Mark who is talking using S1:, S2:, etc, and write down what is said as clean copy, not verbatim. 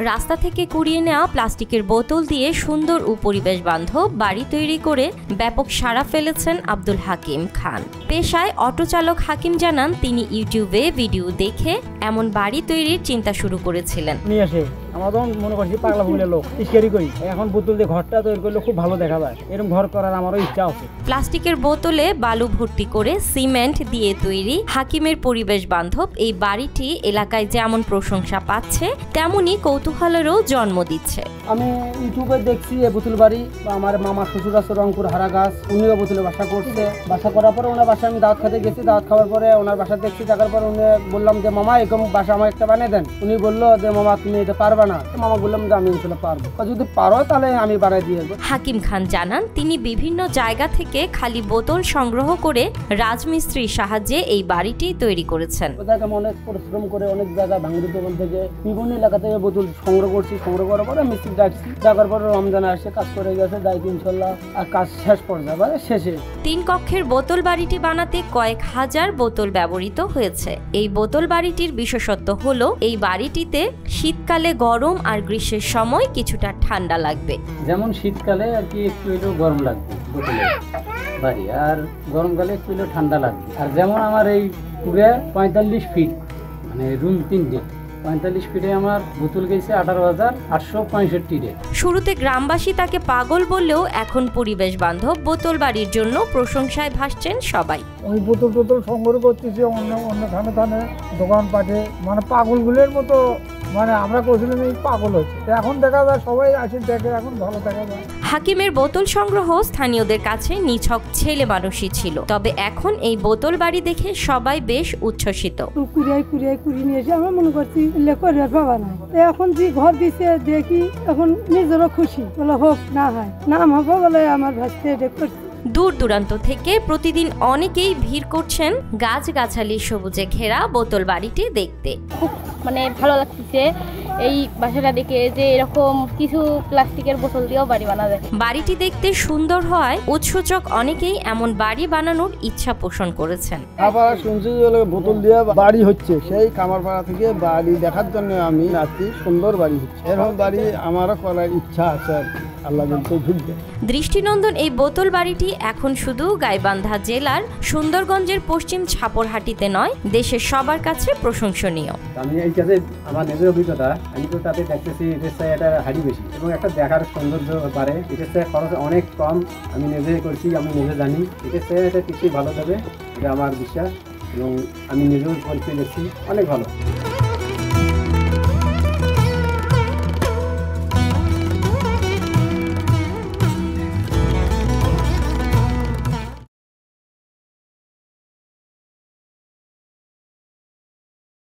S1: রাস্তা থেকে কুড়িয়ে নেওয়া প্লাস্টিকের বোতল দিয়ে সুন্দর ও পরিবেশ বান্ধব বাড়ি তৈরি করে ব্যাপক সাড়া ফেলেছেন আব্দুল হাকিম খান। পেশায় অটো চালক হাকিম জানান, তিনি ইউটিউবে ভিডিও দেখে এমন বাড়ি তৈরির চিন্তা শুরু করেছিলেন।
S2: আমরা তখন মনে করছি পাগলা ফুলের লোক ইস্কারি করি, এখন বোতল দিয়ে ঘরটা তৈরি করলে খুব ভালো দেখা যায়, এরকম ঘর করার আমারও ইচ্ছা আছে।
S1: প্লাস্টিকের বোতলে বালু ভর্তি করে সিমেন্ট দিয়ে তৈরি হাকিমের পরিবেশ বান্ধব এই বাড়িটি এলাকায় যেমন প্রশংসা পাচ্ছে, তেমনি কৌতূহলেরও জন্ম দিচ্ছে।
S2: আমি ইউটিউবে দেখছি এই বোতল বাড়ি, আমার মামা শ্বশুর আছে রংপুর হারাগাছ, উনিও বোতলে বাসা করছে। বাসা করার পরে ওনার বাসায় আমি দাওয়াত খেতে গেছি, দাওয়াত খাওয়ার পরে ওনার বাসা দেখছি, দেখার পরে উনি বললাম যে মামা এরকম বাসা আমার একটা বানিয়ে দেন। উনি বললো যে মামা তুমি এটা পারবা না। মামা বললাম যে আমি ইনশাল্লাহ পারবো, যদি পারো তাহলে আমি বানিয়ে দিয়ে দেবো।
S1: হাকিম খান জানান, তিনি বিভিন্ন জায়গা থেকে খালি বোতল সংগ্রহ করে রাজমিস্ত্রির সাহায্যে এই বাড়িটি তৈরি করেছেন।
S2: অনেক পরিশ্রম করে অনেক জায়গায় ভাঙড়ি দোকান থেকে বিভিন্ন এলাকা থেকে বোতল সংগ্রহ করছি, সংগ্রহ করার পরে মিস্ত্রি ডাকছি, ডাকার পরে রমজানে আসে কাজ করে গেছে, দায়িত্ব ইনশাল্লাহ আর কাজ শেষ পর্যায়ে শেষে।
S1: 3 কক্ষের বোতল বাড়িটি বানাতে কয়েক হাজার বোতল ব্যবহৃত হয়েছে। এই বোতল বাড়িটির বিশেষত্ব হলো এই বাড়িটিতে শীতকালে গরম আর গ্রীষ্মের সময় কিছুটা ঠান্ডা লাগবে।
S2: যেমন শীতকালে আর কি একটু একটু গরম লাগবে বোতলের বাড়ি, আর গরমকালে একটু একটু ঠান্ডা লাগবে। আর যেমন আমার এই পুরে 45 ফিট মানে রুম 3টে, 45 ফিটে আমার বোতল গেছে 18,865।
S1: শুরুতে গ্রামবাসী তাকে পাগল বললেও এখন পরিবেশ বান্ধব বোতল বাড়ির জন্য প্রশংসায় ভাসছেন সবাই।
S3: ওই বোতল টোতল সংগ্রহ করতেছি অন্য থানে থানে দোকানপাটে, মানে পাগলগুলোর মতো, মানে আমরা করছিলাম এই পাগল হচ্ছে, এখন দেখা যায় সবাই আসে দেখে, এখন ভালো দেখা যায়।
S1: হাকিমের বোতল সংগ্রহ স্থানীয়দের কাছে নিছক ছেলে মানুষই ছিল, তবে এখন এই বোতল বাড়ি দেখে সবাই বেশ উচ্ছ্বসিত।
S4: কুড়িয়ে নিয়ে এসে আমরা মনে করছি লেখরের বাবা না, এখন যে ঘর দিচ্ছে দেখি এখন নিজেরও খুশি, বলে হোক না হয় নাম হবে বলে আমার ভাসতে এটা করছি।
S1: দূর দূরান্ত থেকে প্রতিদিন অনেকেই ভিড় করছেন গাছগাছালি সবুজে ঘেরা বোতল বাড়িটি দেখতে।
S5: খুব ভালো লাগতেছে এই বাসাটা দেখে, যে এরকম কিছু প্লাস্টিকের বোতল দিয়েও বাড়ি বানানো যায়।
S1: বাড়িটি দেখতে সুন্দর হওয়ায় উৎসুক অনেকেই এমন বাড়ি বানানোর ইচ্ছা পোষণ করেছেন।
S2: আবার শুনছি বোতল দিয়ে বাড়ি হচ্ছে, সেই কামারপাড়া থেকে বাড়ি দেখার জন্য আমি আসছি, সুন্দর বাড়ি হচ্ছে, এরকম বাড়ি আমারও করার ইচ্ছা আছে।
S1: দৃষ্টিনন্দন এই বোতল বাড়িটি এখন শুধু গাইবান্ধা জেলার সুন্দরগঞ্জের পশ্চিম ছাপরহাটিতে নয়, দেশের সবার কাছে প্রশংসনীয়।
S2: আমি এই কাছে আমার নিজের অভিজ্ঞতা, আমি তো তাতে দেখতেছি এটার চাই এটা হাড়ি বেশি এবং একটা দেখার সৌন্দর্য পারে, এটার চাই খরচ অনেক কম, আমি নিজে করছি, আমি নিজে জানি এটার চাই এটা কিছুই ভালো যাবে, এটা আমার বিশ্বাস এবং আমি নিজেও পরিচয় দেখছি অনেক ভালো।